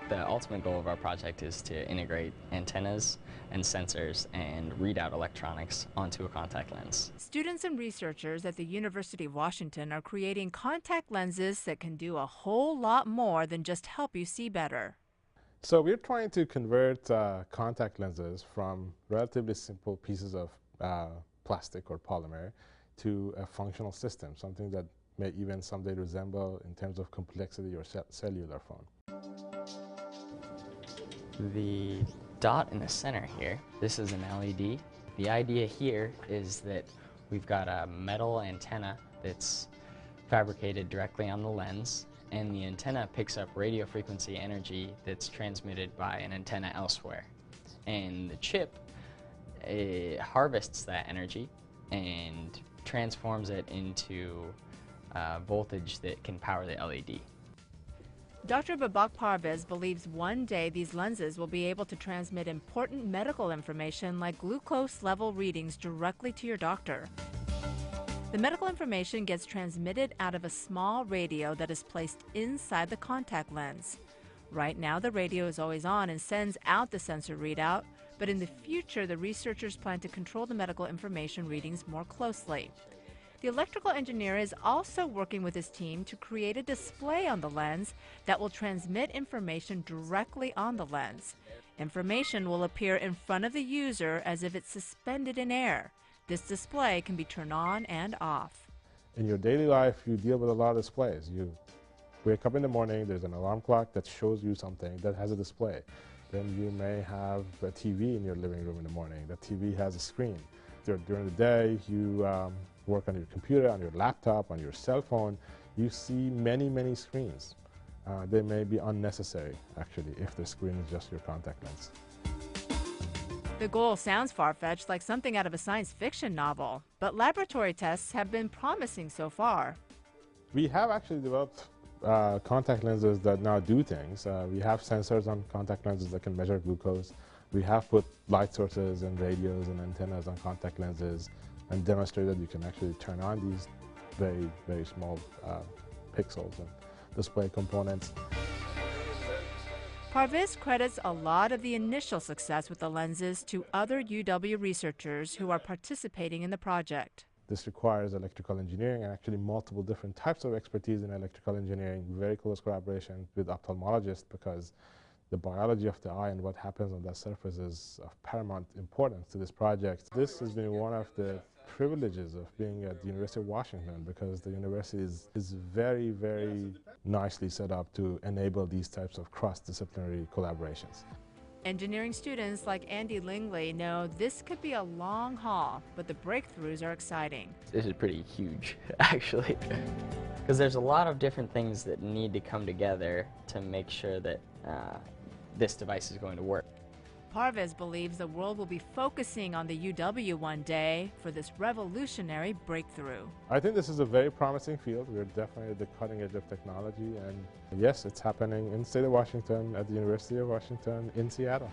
The ultimate goal of our project is to integrate antennas and sensors and readout electronics onto a contact lens. Students and researchers at the University of Washington are creating contact lenses that can do a whole lot more than just help you see better. So we're trying to convert contact lenses from relatively simple pieces of plastic or polymer to a functional system, something that may even someday resemble, in terms of complexity, your cellular phone. The dot in the center here, this is an LED. The idea here is that we've got a metal antenna that's fabricated directly on the lens, and the antenna picks up radio frequency energy that's transmitted by an antenna elsewhere. And the chip harvests that energy and transforms it into voltage that can power the LED. Dr. Babak Parvez believes one day these lenses will be able to transmit important medical information like glucose level readings directly to your doctor. The medical information gets transmitted out of a small radio that is placed inside the contact lens. Right now, the radio is always on and sends out the sensor readout, but in the future, the researchers plan to control the medical information readings more closely. The electrical engineer is also working with his team to create a display on the lens that will transmit information directly on the lens. Information will appear in front of the user as if it's suspended in air. This display can be turned on and off. In your daily life, you deal with a lot of displays. You wake up in the morning, there's an alarm clock that shows you something that has a display. Then you may have a TV in your living room in the morning. That TV has a screen. During the day, you work on your computer, on your laptop, on your cell phone. You see many, many screens. They may be unnecessary, actually, if the screen is just your contact lens. The goal sounds far-fetched, like something out of a science fiction novel, but laboratory tests have been promising so far. We have actually developed contact lenses that now do things. We have sensors on contact lenses that can measure glucose. We have put light sources and radios and antennas on contact lenses and demonstrated you can actually turn on these very, very small pixels and display components. Parvez credits a lot of the initial success with the lenses to other UW researchers who are participating in the project. This requires electrical engineering and actually multiple different types of expertise in electrical engineering, very close collaboration with ophthalmologists, because the biology of the eye and what happens on that surface is of paramount importance to this project. This has been one of the privileges of being at the University of Washington, because the university is very, very nicely set up to enable these types of cross-disciplinary collaborations. Engineering students like Andy Lingley know this could be a long haul, but the breakthroughs are exciting. This is pretty huge, actually, because there's a lot of different things that need to come together to make sure that this device is going to work. Parvez believes the world will be focusing on the UW one day for this revolutionary breakthrough. I think this is a very promising field. We're definitely at the cutting edge of technology, and yes, it's happening in the state of Washington, at the University of Washington, in Seattle.